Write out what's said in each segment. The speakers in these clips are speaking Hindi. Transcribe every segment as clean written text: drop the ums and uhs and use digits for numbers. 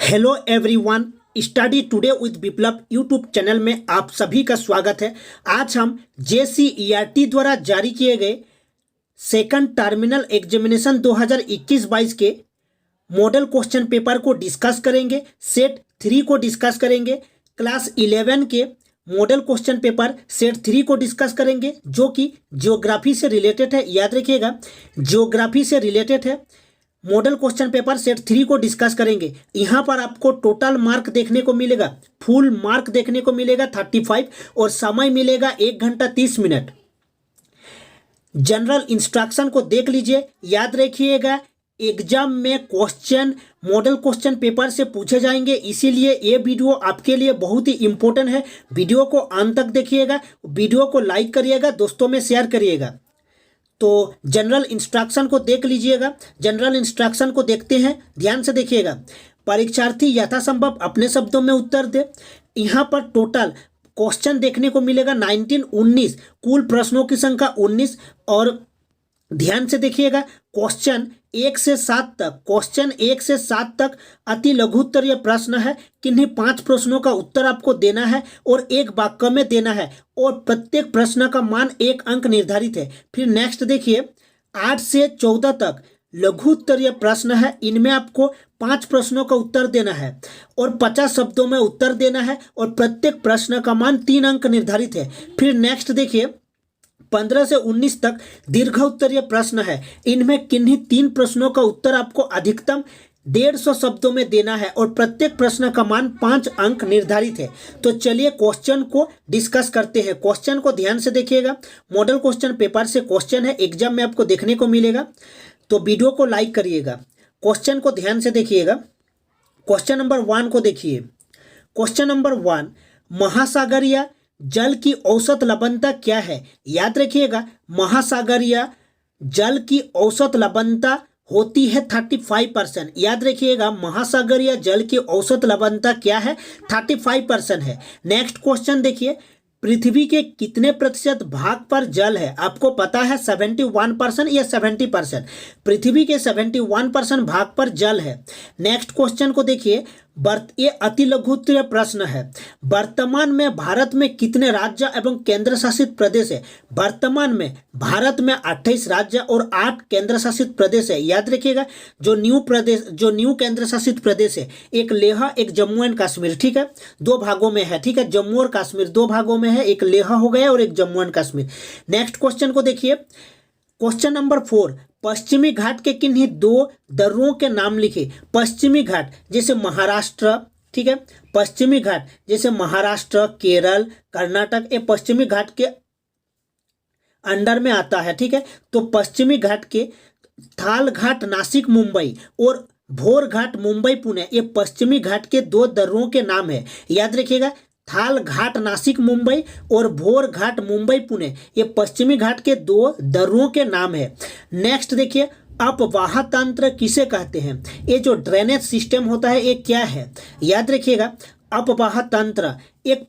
Hello everyone, study today with Viplav YouTube channel में आप सभी का स्वागत है। आज हम JCERT द्वारा जारी किए गए सेकंड टर्मिनल एग्जामिनेशन 2021-22 के मॉडल क्वेश्चन पेपर को डिस्कस करेंगे। सेट 3 को डिस्कस करेंगे। क्लास 11 के मॉडल क्वेश्चन पेपर सेट 3 को डिस्कस करेंगे जो कि ज्योग्राफी से रिलेटेड है। याद रखिएगा, ज्योग्राफी से रिलेटेड है। मॉडल क्वेश्चन पेपर सेट 3 को डिस्कस करेंगे। यहाँ पर आपको टोटल मार्क देखने को मिलेगा, फुल मार्क देखने को मिलेगा 35 और समय मिलेगा 1 घंटा 30 मिनट। जनरल इंस्ट्रक्शन को देख लीजिए। याद रखिएगा, एग्जाम में क्वेश्चन मॉडल क्वेश्चन पेपर से पूछे जाएंगे, इसीलिए ये वीडियो आपके लिए बहुत ही इंपॉर्टेंट है। वीडियो को अंत तक देखिएगा, वीडियो को लाइक करिएगा, दोस्तों में शेयर करिएगा। तो जनरल इंस्ट्रक्शन को देख लीजिएगा। जनरल इंस्ट्रक्शन को देखते हैं, ध्यान से देखिएगा। परीक्षार्थी यथासंभव अपने शब्दों में उत्तर दे। यहाँ पर टोटल क्वेश्चन देखने को मिलेगा 19 कुल प्रश्नों की संख्या 19। और ध्यान से देखिएगा, क्वेश्चन 1 से 7 तक अति लघुत्तरीय प्रश्न है। किन्हीं 5 प्रश्नों का उत्तर आपको देना है और 1 वाक्य में देना है और प्रत्येक प्रश्न का मान 1 अंक निर्धारित है। फिर नेक्स्ट देखिए, 8 से 14 तक लघुत्तरीय प्रश्न है। इनमें आपको 5 प्रश्नों का उत्तर देना है और 50 शब्दों में उत्तर देना है और प्रत्येक प्रश्न का मान 3 अंक निर्धारित है। फिर नेक्स्ट देखिए, 15 से 19 तक दीर्घ उत्तरीय प्रश्न है। इनमें किन्हीं 3 प्रश्नों का उत्तर आपको अधिकतम 150 शब्दों में देना है और प्रत्येक प्रश्न का मान 5 अंक निर्धारित है। तो चलिए क्वेश्चन को डिस्कस करते हैं। क्वेश्चन को ध्यान से देखिएगा। मॉडल क्वेश्चन पेपर से क्वेश्चन है, एग्जाम में आपको देखने को मिलेगा, तो वीडियो को लाइक करिएगा। क्वेश्चन को ध्यान से देखिएगा। क्वेश्चन नंबर 1 को देखिए। क्वेश्चन नंबर 1, महासागरीय जल की औसत लवणता क्या है? याद रखिएगा, महासागरीय जल की औसत लवणता होती है 35%। याद रखिएगा, महासागरीय जल की औसत लवणता क्या है? 35% है। नेक्स्ट क्वेश्चन देखिए, पृथ्वी के कितने प्रतिशत भाग पर जल है? आपको पता है 71% या 70%। पृथ्वी के 71% भाग पर जल है। नेक्स्ट क्वेश्चन को देखिए, ये अति लघुत्तरीय प्रश्न है। वर्तमान में भारत में कितने राज्य एवं केंद्र शासित प्रदेश है? वर्तमान में भारत में 28 राज्य और 8 केंद्र शासित प्रदेश है। याद रखिएगा, जो न्यू केंद्र शासित प्रदेश है, एक लेह, एक जम्मू एंड कश्मीर। ठीक है, 2 भागों में है। ठीक है, जम्मू और कश्मीर 2 भागों में है, एक लेह हो गया और एक Jammu and Kashmir. Next question को देखिए। क्वेश्चन नंबर 4, पश्चिमी घाट के किन्हीं 2 दर्रों के नाम लिखे। पश्चिमी घाट जैसे महाराष्ट्र, ठीक है, पश्चिमी घाट जैसे महाराष्ट्र, केरल, कर्नाटक, ये पश्चिमी घाट के अंडर में आता है। ठीक है, तो पश्चिमी घाट के थाल घाट नासिक मुंबई और भोर घाट मुंबई पुणे, ये पश्चिमी घाट के 2 दर्रों के नाम है। याद रखिएगा, थाल घाट नासिक मुंबई और भोर घाट मुंबई पुणे, ये पश्चिमी घाट के 2 दर्रों के नाम है। नेक्स्ट देखिए, अपवाह तंत्र किसे कहते हैं? ये जो ड्रेनेज सिस्टम होता है, ये क्या है? याद रखिएगा, अपवाह तंत्र एक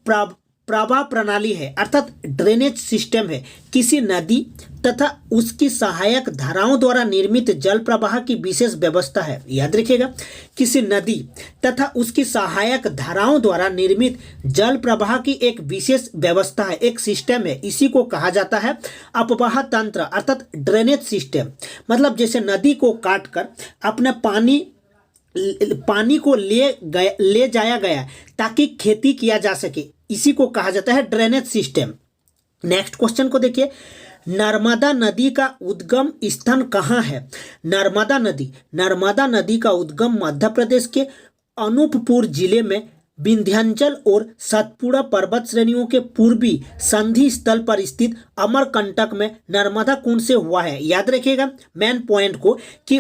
प्रवाह प्रणाली है, अर्थात ड्रेनेज सिस्टम है। किसी नदी तथा उसकी सहायक धाराओं द्वारा निर्मित जल प्रवाह की विशेष व्यवस्था है। याद रखिएगा, किसी नदी तथा उसकी सहायक धाराओं द्वारा निर्मित जल प्रवाह की एक विशेष व्यवस्था है, एक सिस्टम है। इसी को कहा जाता है अपवाह तंत्र, अर्थात ड्रेनेज सिस्टम। मतलब जैसे नदी को काटकर अपने पानी को ले जाया गया ताकि खेती किया जा सके, इसी को कहा जाता है ड्रेनेज सिस्टम। नेक्स्ट क्वेश्चन को देखिए, नर्मदा नदी का उद्गम स्थान कहाँ है? नर्मदा नदी का उद्गम मध्य प्रदेश के अनूपपुर जिले में विंध्याचल और सतपुड़ा पर्वत श्रेणियों के पूर्वी संधि स्थल पर स्थित अमरकंटक में नर्मदा कुंड से हुआ है। याद रखिएगा मेन पॉइंट को कि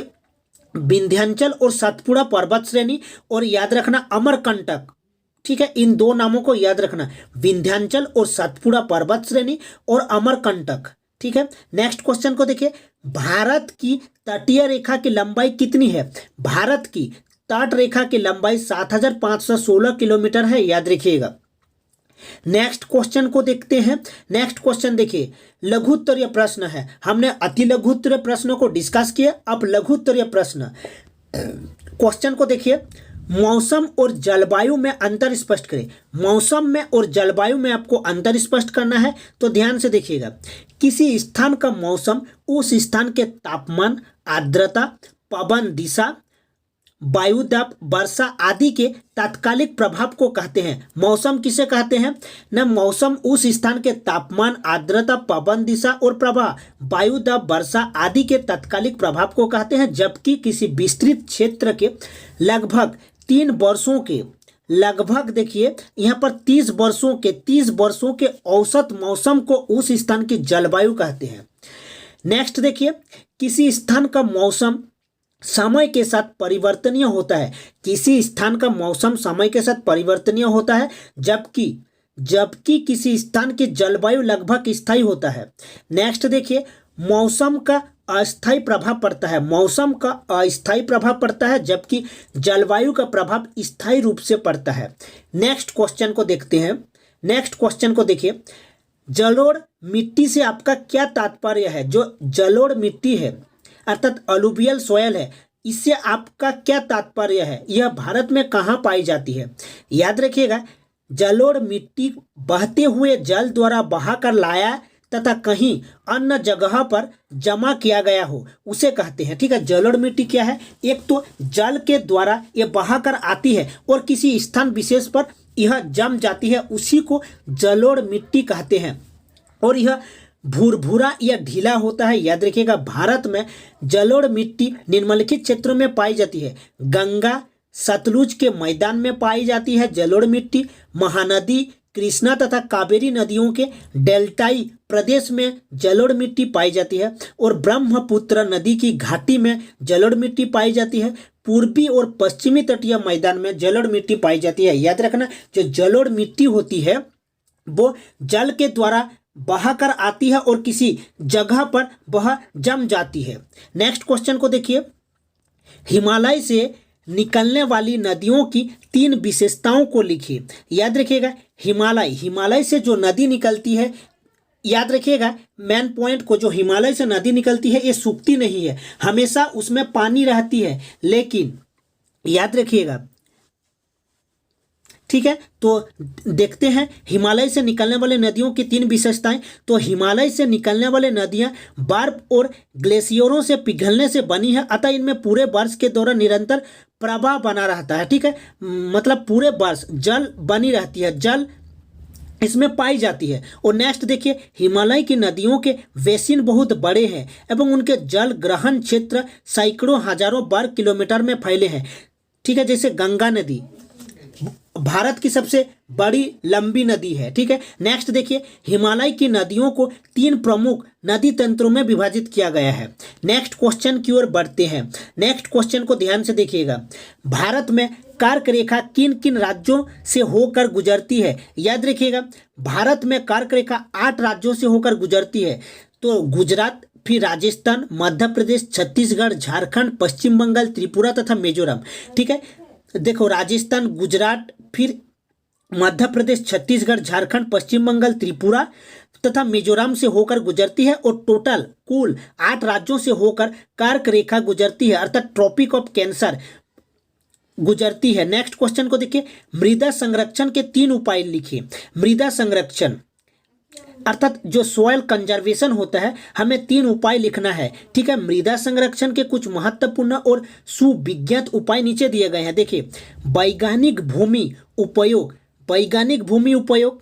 विंध्याचल और सतपुड़ा पर्वत श्रेणी और याद रखना अमरकंटक। ठीक है, इन 2 नामों को याद रखना, विंध्याचल और सतपुड़ा पर्वत श्रेणी और अमरकंटक। ठीक है, नेक्स्ट क्वेश्चन को देखिए, भारत की तटीय रेखा की लंबाई कितनी है? भारत की तट रेखा की लंबाई 7516 किलोमीटर है। याद रखिएगा। नेक्स्ट क्वेश्चन को देखते हैं। नेक्स्ट क्वेश्चन देखिए, लघुत्तरीय प्रश्न है। हमने अति लघुत्तरीय प्रश्नों को डिस्कस किया, अब लघुत्तरीय प्रश्न। क्वेश्चन को देखिए, मौसम और जलवायु में अंतर स्पष्ट करें। मौसम में और जलवायु में आपको अंतर स्पष्ट करना है, तो ध्यान से देखिएगा। किसी स्थान का मौसम उस स्थान के तापमान, आर्द्रता, पवन दिशा, वायु दाब, वर्षा आदि के तात्कालिक प्रभाव को कहते हैं। मौसम किसे कहते हैं ना? मौसम उस स्थान के तापमान, आर्द्रता, पवन दिशा और प्रवाह, वायु दाब, वर्षा आदि के तात्कालिक प्रभाव को कहते हैं। जबकि किसी विस्तृत क्षेत्र के लगभग 3 वर्षों के, लगभग देखिए यहाँ पर 30 वर्षों के औसत मौसम को उस स्थान की जलवायु कहते हैं। नेक्स्ट देखिए, किसी स्थान का मौसम समय के साथ परिवर्तनीय होता है। किसी स्थान का मौसम समय के साथ परिवर्तनीय होता है, जबकि किसी स्थान की जलवायु लगभग स्थायी होता है। नेक्स्ट देखिए, मौसम का अस्थायी प्रभाव पड़ता है। मौसम का अस्थायी प्रभाव पड़ता है, जबकि जलवायु का प्रभाव स्थायी रूप से पड़ता है। नेक्स्ट क्वेश्चन को देखते हैं। नेक्स्ट क्वेश्चन को देखिए, जलोढ़ मिट्टी से आपका क्या तात्पर्य है? जो जलोढ़ मिट्टी है अर्थात अलुवियल सॉयल है, इससे आपका क्या तात्पर्य है? यह भारत में कहाँ पाई जाती है? याद रखिएगा, जलोढ़ मिट्टी बहते हुए जल द्वारा बहाकर लाया तथा कहीं अन्य जगह पर जमा किया गया हो, उसे कहते हैं। ठीक है, जलोढ़ मिट्टी क्या है? एक तो जल के द्वारा ये बहाकर आती है और किसी स्थान विशेष पर यह जम जाती है, उसी को जलोढ़ मिट्टी कहते हैं। और यह भूरभूरा या ढीला होता है। याद रखिएगा, भारत में जलोढ़ मिट्टी निम्नलिखित क्षेत्रों में पाई जाती है। गंगा सतलुज के मैदान में पाई जाती है जलोढ़ मिट्टी। महानदी, कृष्णा तथा कावेरी नदियों के डेल्टाई प्रदेश में जलोढ़ मिट्टी पाई जाती है। और ब्रह्मपुत्र नदी की घाटी में जलोढ़ मिट्टी पाई जाती है। पूर्वी और पश्चिमी तटीय मैदान में जलोढ़ मिट्टी पाई जाती है। याद रखना, जो जलोढ़ मिट्टी होती है वो जल के द्वारा बहाकर आती है और किसी जगह पर वह जम जाती है। नेक्स्ट क्वेश्चन को देखिए, हिमालय से निकलने वाली नदियों की 3 विशेषताओं को लिखिए। याद रखिएगा, हिमालय से जो नदी निकलती है, याद रखिएगा मेन पॉइंट को, जो हिमालय से नदी निकलती है ये सूखती नहीं है, हमेशा उसमें पानी रहती है। लेकिन याद रखिएगा, ठीक है, तो देखते हैं हिमालय से निकलने वाले नदियों की 3 विशेषताएं। तो हिमालय से निकलने वाले नदियां बर्फ और ग्लेशियरों से पिघलने से बनी है, अतः इनमें पूरे वर्ष के दौरान निरंतर प्रवाह बना रहता है। ठीक है, मतलब पूरे वर्ष जल बनी रहती है, जल इसमें पाई जाती है। और नेक्स्ट देखिए, हिमालय की नदियों के बेसिन बहुत बड़े हैं एवं उनके जल ग्रहण क्षेत्र सैकड़ों हजारों वर्ग किलोमीटर में फैले हैं। ठीक है, जैसे गंगा नदी भारत की सबसे बड़ी लंबी नदी है। ठीक है, नेक्स्ट देखिए, हिमालय की नदियों को 3 प्रमुख नदी तंत्रों में विभाजित किया गया है। नेक्स्ट क्वेश्चन की ओर बढ़ते हैं। नेक्स्ट क्वेश्चन को ध्यान से देखिएगा, भारत में कर्क रेखा किन किन राज्यों से होकर गुजरती है? याद रखिएगा, भारत में कर्क रेखा 8 राज्यों से होकर गुजरती है। तो गुजरात, फिर राजस्थान, मध्य प्रदेश, छत्तीसगढ़, झारखंड, पश्चिम बंगाल, त्रिपुरा तथा मिजोरम। ठीक है, देखो राजस्थान, गुजरात, फिर मध्य प्रदेश, छत्तीसगढ़, झारखंड, पश्चिम बंगाल, त्रिपुरा तथा मिजोरम से होकर गुजरती है। और टोटल कुल 8 राज्यों से होकर कर्क रेखा गुजरती है, अर्थात ट्रॉपिक ऑफ कैंसर गुजरती है। नेक्स्ट क्वेश्चन को देखिए, मृदा संरक्षण के 3 उपाय लिखिए। मृदा संरक्षण अर्थात जो सॉइल कंजर्वेशन होता है, हमें 3 उपाय लिखना है। ठीक है, मृदा संरक्षण के कुछ महत्वपूर्ण और सुविज्ञात उपाय नीचे दिए गए हैं। देखिए, वैज्ञानिक भूमि उपयोग। वैज्ञानिक भूमि उपयोग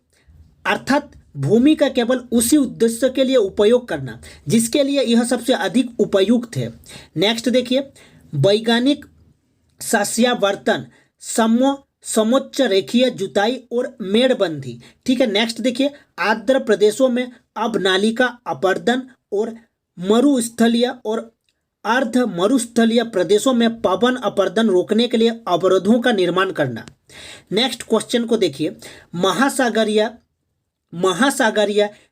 अर्थात भूमि का केवल उसी उद्देश्य के लिए उपयोग करना जिसके लिए यह सबसे अधिक उपयुक्त है। नेक्स्ट देखिए, वैज्ञानिक सस्यावर्तन, समोच्च रेखीय जुताई और मेड़बंदी। ठीक है, नेक्स्ट देखिए, आर्द्र प्रदेशों में अवनालिका अपर्दन और मरुस्थलीय और अर्ध मरुस्थलीय प्रदेशों में पवन अपर्दन रोकने के लिए अवरोधों का निर्माण करना। नेक्स्ट क्वेश्चन को देखिए, महासागरीय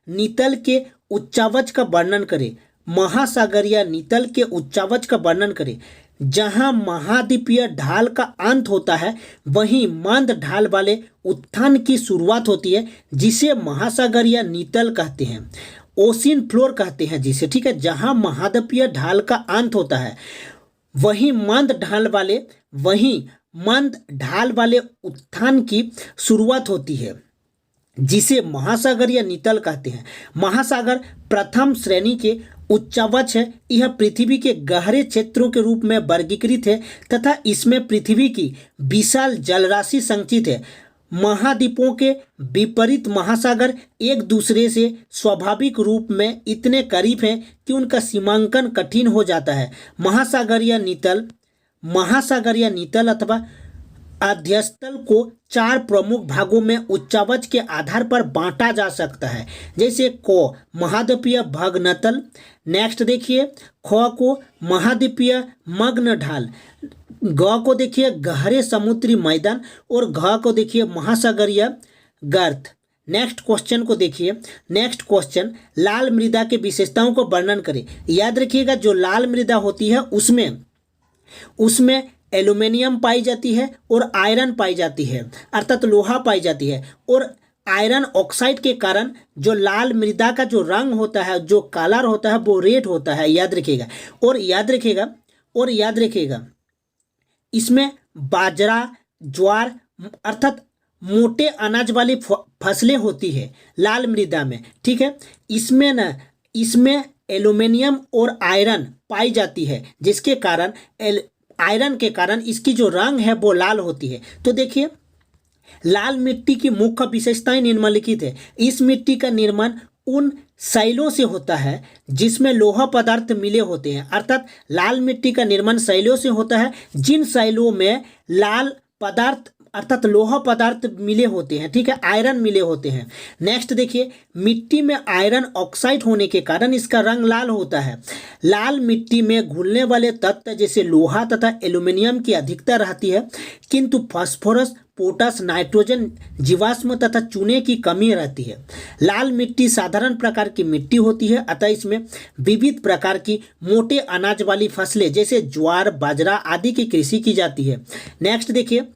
नीतल के उच्चावच का वर्णन करें। महासागरीय नीतल के उच्चावच का वर्णन करें। जहां महाद्वीपीय ढाल का अंत होता है वहीं मंद ढाल वाले उत्थान की शुरुआत होती है, जिसे महासागरीय नीतल कहते हैं, ओशियन फ्लोर कहते हैं जिसे। ठीक है, जहां महाद्वीपीय ढाल का अंत होता है वहीं मंद ढाल वाले, वहीं मंद ढाल वाले उत्थान की शुरुआत होती है जिसे महासागर या नितल कहते हैं। महासागर प्रथम श्रेणी के उच्चावच है। यह पृथ्वी के गहरे क्षेत्रों के रूप में वर्गीकृत है तथा इसमें पृथ्वी की विशाल जलराशि संचित है। महाद्वीपों के विपरीत महासागर एक दूसरे से स्वाभाविक रूप में इतने करीब हैं कि उनका सीमांकन कठिन हो जाता है। महासागर या नितल अथवा अध्यस्थल को 4 प्रमुख भागों में उच्चावच के आधार पर बांटा जा सकता है। जैसे को महाद्वीपीय भग्नतल, नेक्स्ट देखिए ख को महाद्वीपीय मग्न ढाल, ग को देखिए गहरे समुद्री मैदान और घ को देखिए महासागरीय गर्त। नेक्स्ट क्वेश्चन को देखिए। नेक्स्ट क्वेश्चन, लाल मृदा के विशेषताओं को वर्णन करें। याद रखिएगा जो लाल मृदा होती है उसमें एल्यूमिनियम पाई जाती है और आयरन पाई जाती है, अर्थात लोहा पाई जाती है। और आयरन ऑक्साइड के कारण जो लाल मृदा का जो रंग होता है, जो कलर होता है, वो रेड होता है। याद रखिएगा। और याद रखिएगा इसमें बाजरा, ज्वार अर्थात मोटे अनाज वाली फसलें होती है लाल मृदा में, ठीक है। इसमें एल्यूमिनियम और आयरन पाई जाती है, जिसके कारण आयरन के कारण इसकी जो रंग है वो लाल होती है। तो देखिए लाल मिट्टी की मुख्य विशेषताएं निम्नलिखित है। इस मिट्टी का निर्माण उन शैलों से होता है जिसमें लोहा पदार्थ मिले होते हैं, अर्थात लाल मिट्टी का निर्माण शैलों से होता है जिन शैलों में लाल पदार्थ अर्थात लोहा पदार्थ मिले होते हैं, ठीक है, आयरन मिले होते हैं। नेक्स्ट देखिए मिट्टी में आयरन ऑक्साइड होने के कारण इसका रंग लाल होता है। लाल मिट्टी में घुलने वाले तत्व जैसे लोहा तथा एल्यूमिनियम की अधिकता रहती है, किंतु फास्फोरस, पोटास, नाइट्रोजन, जीवाश्म तथा चूने की कमी रहती है। लाल मिट्टी साधारण प्रकार की मिट्टी होती है, अतः इसमें विविध प्रकार की मोटे अनाज वाली फसलें जैसे ज्वार, बाजरा आदि की कृषि की जाती है। नेक्स्ट देखिए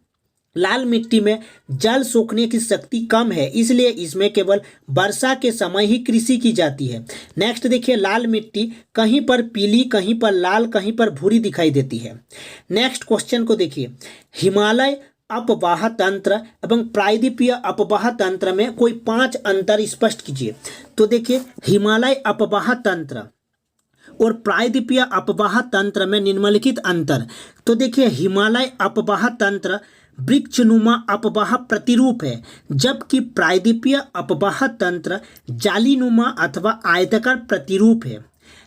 लाल मिट्टी में जल सोखने की शक्ति कम है, इसलिए इसमें केवल वर्षा के समय ही कृषि की जाती है। नेक्स्ट देखिए लाल मिट्टी कहीं पर पीली, कहीं पर लाल, कहीं पर भूरी दिखाई देती है। नेक्स्ट क्वेश्चन को देखिए, हिमालय अपवाह तंत्र एवं प्रायद्वीपीय अपवाह तंत्र में कोई 5 अंतर स्पष्ट कीजिए। तो देखिए हिमालय अपवाह तंत्र और प्रायद्वीपीय अपवाह तंत्र में निम्नलिखित अंतर। तो देखिए हिमालय अपवाह तंत्र वृक्षनुमा अपवाह प्रतिरूप है, जबकि प्रायद्वीपीय अपवाह तंत्र जालीनुमा अथवा आयताकार प्रतिरूप है।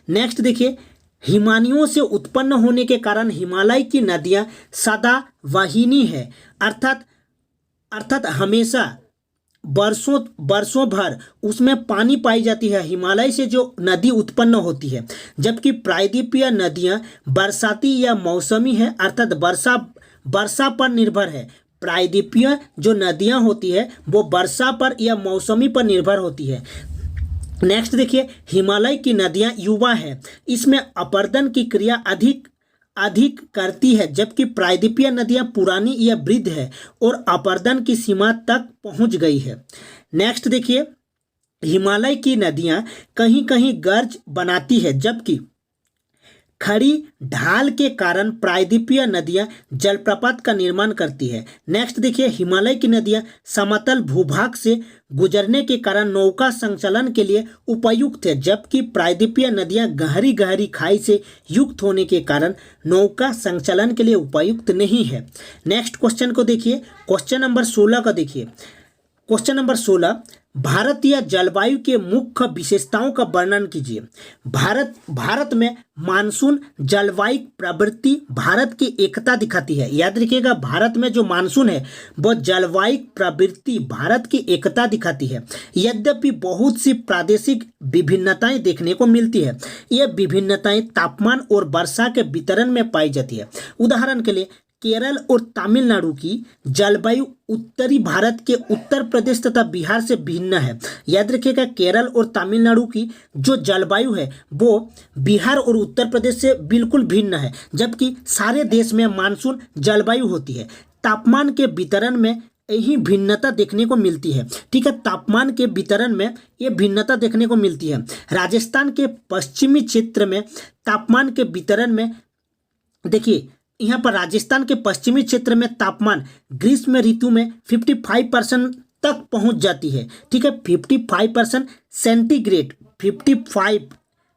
नेक्स्ट देखिए हिमानियों से उत्पन्न होने के कारण हिमालय की नदियां सदावाहिनी है, अर्थात हमेशा बरसों भर उसमें पानी पाई जाती है, हिमालय से जो नदी उत्पन्न होती है। जबकि प्रायद्वीपीय नदियां बरसाती या मौसमी है, अर्थात वर्षा पर निर्भर है। प्रायद्वीपीय जो नदियां होती है वो वर्षा पर या मौसमी पर निर्भर होती है। नेक्स्ट देखिए हिमालय की नदियां युवा है, इसमें अपर्दन की क्रिया अधिक करती है, जबकि प्रायद्वीपीय नदियां पुरानी या वृद्ध है और अपर्दन की सीमा तक पहुंच गई है। नेक्स्ट देखिए हिमालय की नदियां कहीं कहीं गर्ज बनाती है, जबकि खड़ी ढाल के कारण प्रायद्वीपीय नदियां जलप्रपात का निर्माण करती है। नेक्स्ट देखिए हिमालय की नदियां समतल भूभाग से गुजरने के कारण नौका संचालन के लिए उपयुक्त है, जबकि प्रायद्वीपीय नदियां गहरी गहरी खाई से युक्त होने के कारण नौका संचालन के लिए उपयुक्त नहीं है। नेक्स्ट क्वेश्चन को देखिए, क्वेश्चन नंबर 16 का देखिए। क्वेश्चन नंबर 16, भारतीय जलवायु के मुख्य विशेषताओं का वर्णन कीजिए। भारत में मानसून जलवायु प्रवृत्ति भारत की एकता दिखाती है। याद रखिएगा भारत में जो मानसून है वो जलवायु प्रवृत्ति भारत की एकता दिखाती है। यद्यपि बहुत सी प्रादेशिक विभिन्नताएं देखने को मिलती है, ये विभिन्नताएं तापमान और वर्षा के वितरण में पाई जाती है। उदाहरण के लिए केरल और तमिलनाडु की जलवायु उत्तरी भारत के उत्तर प्रदेश तथा बिहार से भिन्न है। याद रखिएगा केरल और तमिलनाडु की जो जलवायु है वो बिहार और उत्तर प्रदेश से बिल्कुल भिन्न है, जबकि सारे देश में मानसून जलवायु होती है। तापमान के वितरण में यही भिन्नता देखने को मिलती है, ठीक है, तापमान के वितरण में ये भिन्नता देखने को मिलती है। राजस्थान के पश्चिमी क्षेत्र में तापमान के वितरण में देखिए यहाँ पर राजस्थान के पश्चिमी क्षेत्र में तापमान ग्रीष्म ऋतु में 55% तक पहुंच जाती है। ठीक है, 55% सेंटीग्रेड, 55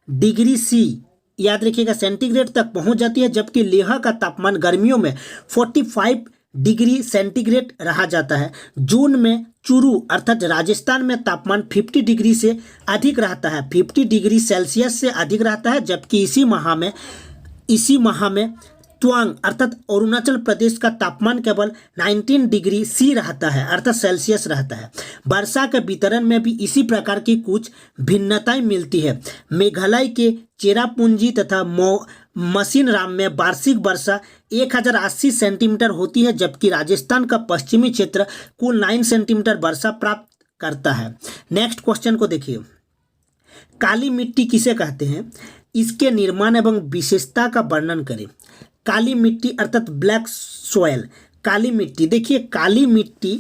डिग्री सी, याद रखिएगा, सेंटीग्रेड तक पहुंच जाती है। जबकि लेह का तापमान गर्मियों में 45 डिग्री सेंटीग्रेड रहा जाता है। जून में चूरू अर्थात राजस्थान में तापमान 50 डिग्री से अधिक रहता है, 50 डिग्री सेल्सियस से अधिक रहता है। जबकि इसी माह में तवांग अर्थात अरुणाचल प्रदेश का तापमान केवल 19 डिग्री सी रहता है अर्थात सेल्सियस रहता है। वर्षा के वितरण में भी इसी प्रकार की कुछ भिन्नताएं मिलती है। मेघालय के चेरापूंजी तथा मशीनराम में वार्षिक वर्षा 1080 सेंटीमीटर होती है, जबकि राजस्थान का पश्चिमी क्षेत्र कुल 9 सेंटीमीटर वर्षा प्राप्त करता है। नेक्स्ट क्वेश्चन को देखिए, काली मिट्टी किसे कहते हैं, इसके निर्माण एवं विशेषता का वर्णन करें। काली मिट्टी अर्थात ब्लैक सॉयल, काली मिट्टी, देखिए काली मिट्टी,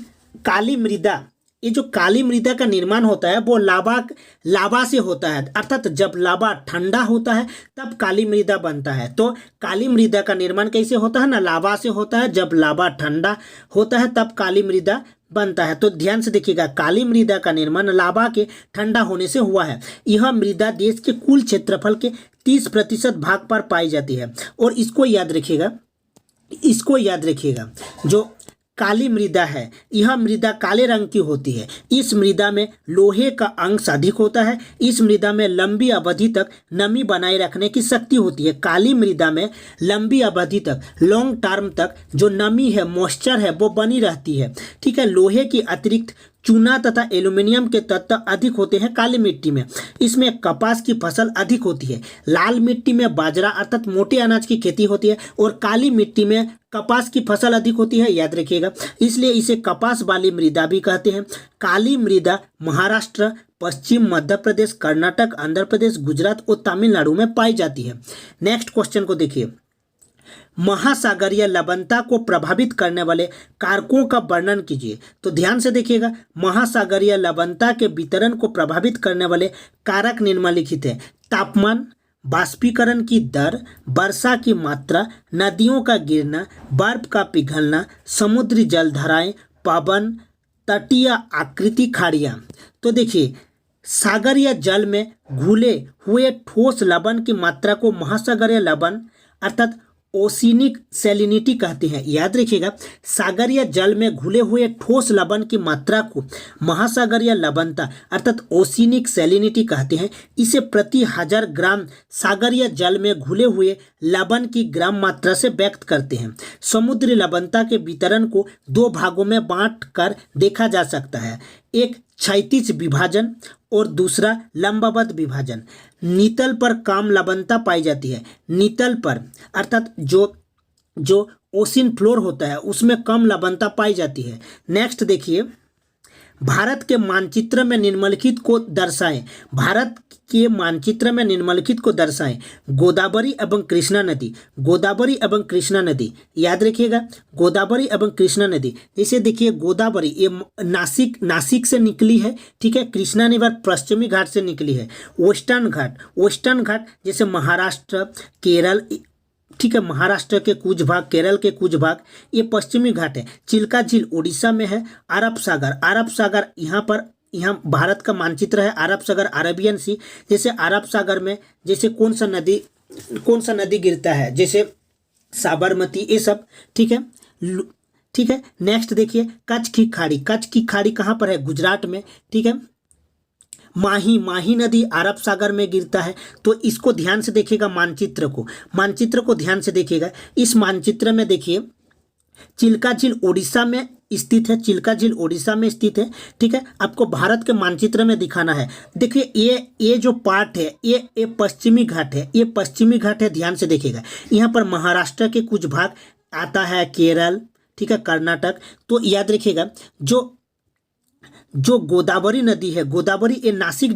काली मृदा, ये जो काली मृदा का निर्माण होता है वो लावा से होता है, अर्थात जब लावा ठंडा होता है तब काली मृदा बनता है। तो काली मृदा का निर्माण कैसे होता है ना, लावा से होता है। जब लावा ठंडा होता है तब काली मृदा बनता है। तो ध्यान से देखिएगा, काली मृदा का निर्माण लावा के ठंडा होने से हुआ है। यह मृदा देश के कुल क्षेत्रफल के 30% भाग पर पाई जाती है। और इसको याद रखिएगा, जो काली मृदा है, यह मृदा काले रंग की होती है। इस मृदा में लोहे का अंश अधिक होता है। इस मृदा में लंबी अवधि तक नमी बनाए रखने की शक्ति होती है। काली मृदा में लंबी अवधि तक, लॉन्ग टर्म तक जो नमी है, मॉइस्चर है, वो बनी रहती है। ठीक है, लोहे की अतिरिक्त चूना तथा एल्यूमिनियम के तत्व अधिक होते हैं काली मिट्टी में। इसमें कपास की फसल अधिक होती है। लाल मिट्टी में बाजरा अर्थात मोटे अनाज की खेती होती है और काली मिट्टी में कपास की फसल अधिक होती है, याद रखिएगा, इसलिए इसे कपास वाली मृदा भी कहते हैं। काली मृदा महाराष्ट्र, पश्चिम मध्य प्रदेश, कर्नाटक, आंध्र प्रदेश, गुजरात और तमिलनाडु में पाई जाती है। नेक्स्ट क्वेश्चन को देखिए, महासागरीय लवणता को प्रभावित करने वाले कारकों का वर्णन कीजिए। तो ध्यान से देखिएगा, महासागरीय लवणता के वितरण को प्रभावित करने वाले कारक निम्नलिखित हैं। तापमान, बाष्पीकरण की दर, वर्षा की मात्रा, नदियों का गिरना, बर्फ का पिघलना, समुद्री जलधाराएं, पवन, तटीय आकृति, खाड़ियाँ। तो देखिए, सागर या जल में घुले हुए ठोस लवण की मात्रा को महासागरीय लवण अर्थात ओशिनिक सैलिनिटी कहते हैं। याद रखिएगा, सागरीय जल में घुले हुए ठोस लवण की मात्रा को महासागरीय लवणता अर्थात ओशिनिक सैलिनिटी कहते हैं। इसे प्रति 1000 ग्राम सागरीय जल में घुले हुए लवण की ग्राम मात्रा से व्यक्त करते हैं। समुद्री लवणता के वितरण को 2 भागों में बांट कर देखा जा सकता है, एक क्षैतिज विभाजन और दूसरा लंबवत विभाजन। नितल पर कम लवणता पाई जाती है। नितल पर अर्थात जो ओशियन फ्लोर होता है उसमें कम लवणता पाई जाती है। नेक्स्ट देखिए, भारत के मानचित्र में निम्नलिखित को दर्शाएं। भारत के मानचित्र में निम्नलिखित को दर्शाएं। गोदावरी एवं कृष्णा नदी, गोदावरी एवं कृष्णा नदी, याद रखिएगा, गोदावरी एवं कृष्णा नदी। जैसे देखिए, गोदावरी ये नासिक से निकली है, ठीक है। कृष्णा नदी पश्चिमी घाट से निकली है। वेस्टर्न घाट जैसे महाराष्ट्र, केरल, ठीक है, महाराष्ट्र के कुछ भाग, केरल के कुछ भाग, ये पश्चिमी घाट है। चिल्का झील उड़ीसा में है। अरब सागर यहाँ भारत का मानचित्र है। अरब सागर, अरेबियन सी, जैसे अरब सागर में जैसे कौन सा नदी गिरता है, जैसे साबरमती, ये सब, ठीक है। नेक्स्ट देखिए, कच्छ की खाड़ी कहाँ पर है, गुजरात में, ठीक है। माही नदी अरब सागर में गिरता है। तो इसको ध्यान से देखिएगा, मानचित्र को ध्यान से देखिएगा। इस मानचित्र में देखिए, चिल्का झील उड़ीसा में स्थित है, ठीक है। आपको भारत के मानचित्र में दिखाना है। देखिए, ये जो पार्ट है, ये पश्चिमी घाट है, ध्यान से देखिएगा। यहाँ पर महाराष्ट्र के कुछ भाग आता है, केरल, ठीक है, कर्नाटक। तो याद रखिएगा, जो गोदावरी नदी है, गोदावरी ये नासिक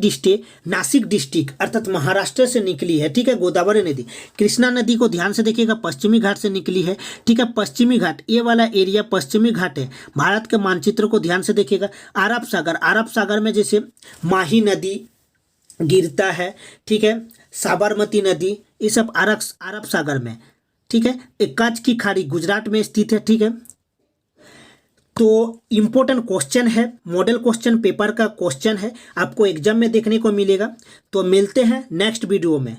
डिस्ट्रिक्ट अर्थात महाराष्ट्र से निकली है, ठीक है, गोदावरी नदी। कृष्णा नदी को ध्यान से देखिएगा, पश्चिमी घाट से निकली है, ठीक है, पश्चिमी घाट, ये वाला एरिया पश्चिमी घाट है। भारत के मानचित्र को ध्यान से देखिएगा। अरब सागर में जैसे माही नदी गिरता है, ठीक है, साबरमती नदी, ये सब अरब सागर में, ठीक है, कच्छ की खाड़ी गुजरात में स्थित है। ठीक है, तो इम्पोर्टेंट क्वेश्चन है, मॉडल क्वेश्चन पेपर का क्वेश्चन है, आपको एग्जाम में देखने को मिलेगा। तो मिलते हैं नेक्स्ट वीडियो में।